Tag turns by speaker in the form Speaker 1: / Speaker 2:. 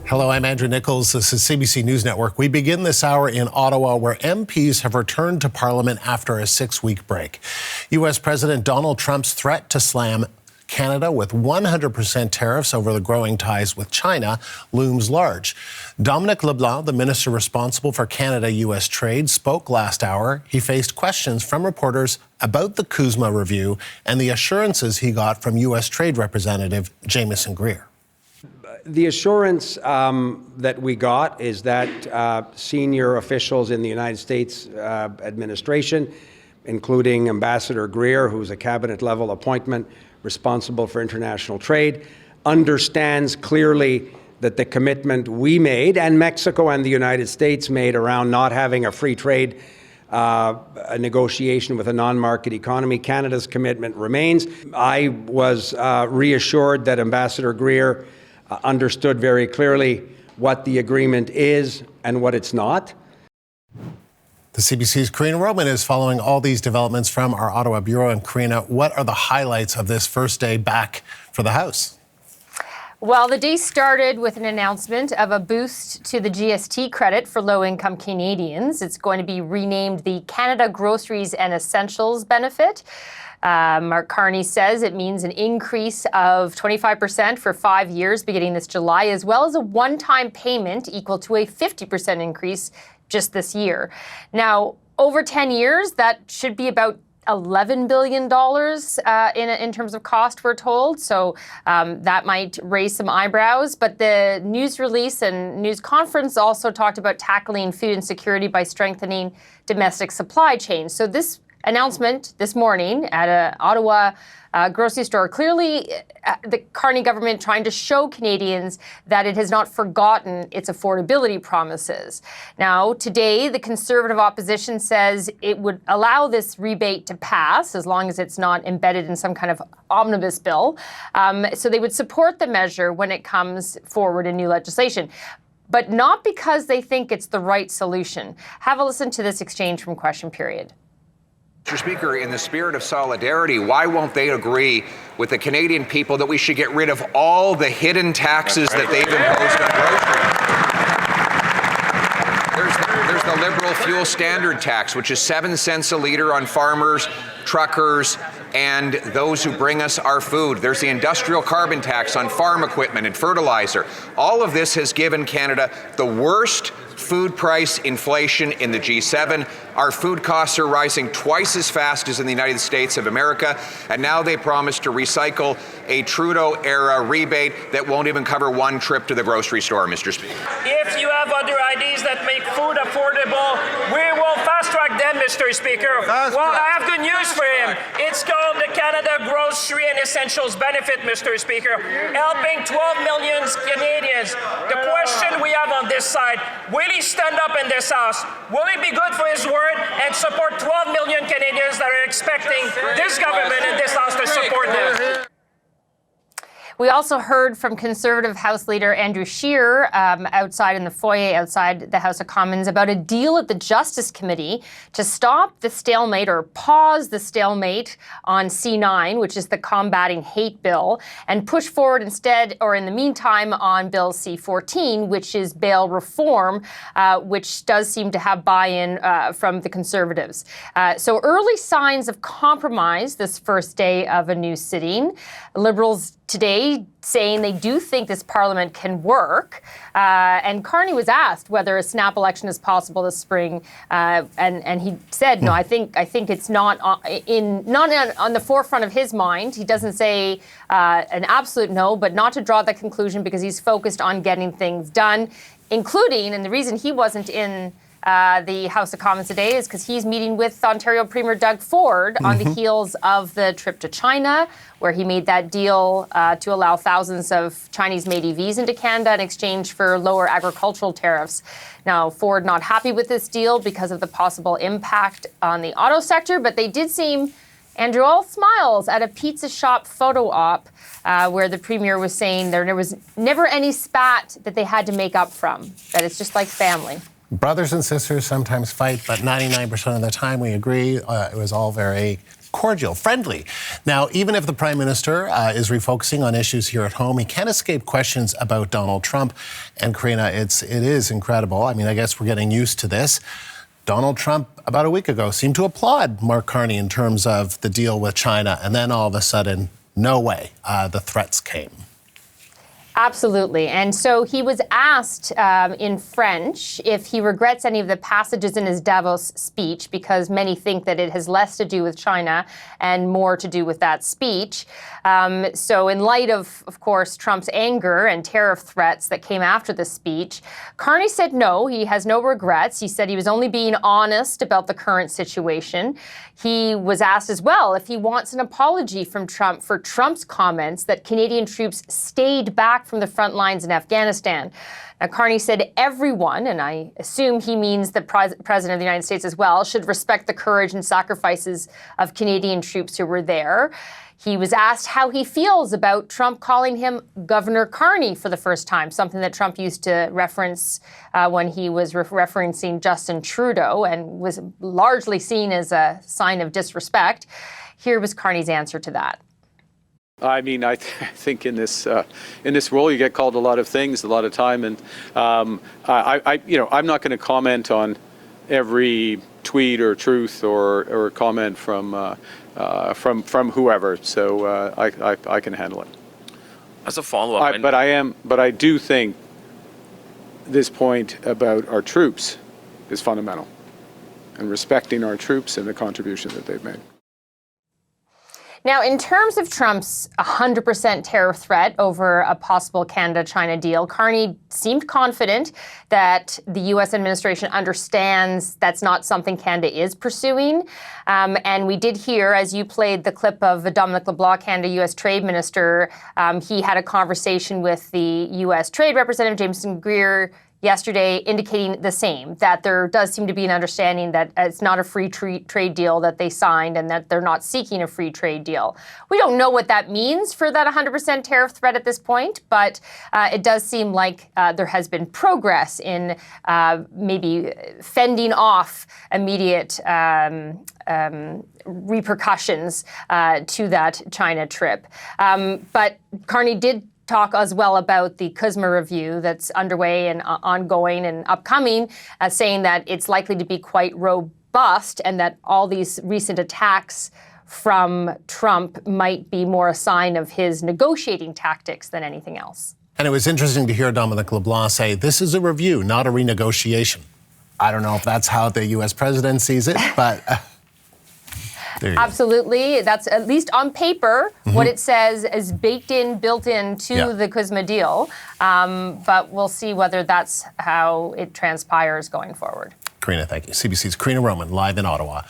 Speaker 1: Hello, I'm Andrew Nichols. This is CBC News Network. We begin this hour in Ottawa, where MPs have returned to Parliament after a 6-week break. U.S. President Donald Trump's threat to slam Canada with 100% tariffs over the growing ties with China looms large. Dominic LeBlanc, the minister responsible for Canada-U.S. trade, spoke last hour. He faced questions from reporters about the CUSMA review and the assurances he got from U.S. Trade Representative Jamieson Greer.
Speaker 2: The assurance that we got is that senior officials in the United States administration, including Ambassador Greer, who's a cabinet-level appointment responsible for international trade, understands clearly that the commitment we made, and Mexico and the United States made, around not having a free trade a negotiation with a non-market economy, Canada's commitment remains. I was reassured that Ambassador Greer understood very clearly what the agreement is and what it's not.
Speaker 1: The CBC's Karina Roman is following all these developments from our Ottawa bureau. And Karina, what are the highlights of this first day back for the House?
Speaker 3: Well, the day started with an announcement of a boost to the GST credit for low-income Canadians. It's going to be renamed the Canada Groceries and Essentials Benefit. Mark Carney says it means an increase of 25% for 5 years beginning this July, as well as a one-time payment equal to a 50% increase just this year. Now, over 10 years, that should be about $11 billion in terms of cost, we're told. So that might raise some eyebrows. But the news release and news conference also talked about tackling food insecurity by strengthening domestic supply chains. So this announcement this morning at an Ottawa grocery store, clearly the Carney government trying to show Canadians that it has not forgotten its affordability promises. Now, today, the Conservative opposition says it would allow this rebate to pass as long as it's not embedded in some kind of omnibus bill. So they would support the measure when it comes forward in new legislation, but not because they think it's the right solution. Have a listen to this exchange from Question Period.
Speaker 4: Mr. Speaker, in the spirit of solidarity, why won't they agree with the Canadian people that we should get rid of all the hidden taxes that they've imposed on groceries? There's the Liberal fuel standard tax, which is 7 cents a litre on farmers, truckers, and those who bring us our food. There's the industrial carbon tax on farm equipment and fertilizer. All of this has given Canada the worst food price inflation in the G7. Our food costs are rising twice as fast as in the United States of America, and now they promise to recycle a Trudeau-era rebate that won't even cover one trip to the grocery store, Mr. Speaker.
Speaker 5: If you have other ideas that make food affordable, we will fast-track them, Mr. Speaker. Well, I have good news for him. It's called the Canada Grocery and Essentials Benefit, Mr. Speaker, helping 12 million Canadians. The question we have on this side, will he stand up in this House? Will he be good for his word and support 12 million Canadians that are expecting this government and this House to support them?
Speaker 3: We also heard from Conservative House Leader Andrew Scheer outside in the foyer outside the House of Commons about a deal at the Justice Committee to stop the stalemate or pause the stalemate on C9, which is the Combating Hate Bill, and push forward instead, or in the meantime, on Bill C14, which is bail reform, which does seem to have buy-in from the Conservatives. So early signs of compromise this first day of a new sitting. Liberals today saying they do think this Parliament can work. And Carney was asked whether a snap election is possible this spring, and he said, no, I think it's not on the forefront of his mind. He doesn't say an absolute no, but not to draw that conclusion because he's focused on getting things done, including, and the reason he wasn't in the House of Commons today is because he's meeting with Ontario Premier Doug Ford on the heels of the trip to China, where he made that deal to allow thousands of Chinese-made EVs into Canada in exchange for lower agricultural tariffs. Now, Ford not happy with this deal because of the possible impact on the auto sector, but they did seem, Andrew, all smiles at a pizza shop photo op where the Premier was saying there was never any spat that they had to make up from, that it's just like family.
Speaker 1: Brothers and sisters sometimes fight, but 99% of the time we agree. It was all very cordial, friendly. Now, even if the Prime Minister is refocusing on issues here at home, he can't escape questions about Donald Trump. And Karina, it is incredible. I mean, I guess we're getting used to this. Donald Trump, about a week ago, seemed to applaud Mark Carney in terms of the deal with China. And then all of a sudden, no way, the threats came.
Speaker 3: Absolutely. And so he was asked in French if he regrets any of the passages in his Davos speech, because many think that it has less to do with China and more to do with that speech. So in light of course, Trump's anger and tariff threats that came after the speech, Carney said no, he has no regrets. He said he was only being honest about the current situation. He was asked as well if he wants an apology from Trump for Trump's comments that Canadian troops stayed back from the front lines in Afghanistan. Now, Carney said everyone, and I assume he means the President of the United States as well, should respect the courage and sacrifices of Canadian troops who were there. He was asked how he feels about Trump calling him Governor Carney for the first time, something that Trump used to reference when he was referencing Justin Trudeau and was largely seen as a sign of disrespect. Here was Carney's answer to that.
Speaker 6: I mean, I think in this role you get called a lot of things a lot of time, and I'm not going to comment on every tweet or truth or comment from whoever. So I can handle it.
Speaker 7: As a follow-up,
Speaker 6: but I do think this point about our troops is fundamental, and respecting our troops and the contribution that they've made.
Speaker 3: Now, in terms of Trump's 100% tariff threat over a possible Canada-China deal, Carney seemed confident that the U.S. administration understands that's not something Canada is pursuing. And we did hear, as you played the clip of Dominic LeBlanc, Canada U.S. Trade Minister, he had a conversation with the U.S. Trade Representative, Jameson Greer, yesterday, indicating the same, that there does seem to be an understanding that it's not a free trade deal that they signed and that they're not seeking a free trade deal. We don't know what that means for that 100% tariff threat at this point, but it does seem like there has been progress in maybe fending off immediate repercussions to that China trip. But Carney did talk as well about the CUSMA review that's underway and ongoing and upcoming, saying that it's likely to be quite robust and that all these recent attacks from Trump might be more a sign of his negotiating tactics than anything else.
Speaker 1: And it was interesting to hear Dominic LeBlanc say, this is a review, not a renegotiation. I don't know if that's how the U.S. president sees it, but...
Speaker 3: Absolutely. That's at least on paper what it says is built into the CUSMA deal. But we'll see whether that's how it transpires going forward.
Speaker 1: Karina, thank you. CBC's Karina Roman, live in Ottawa.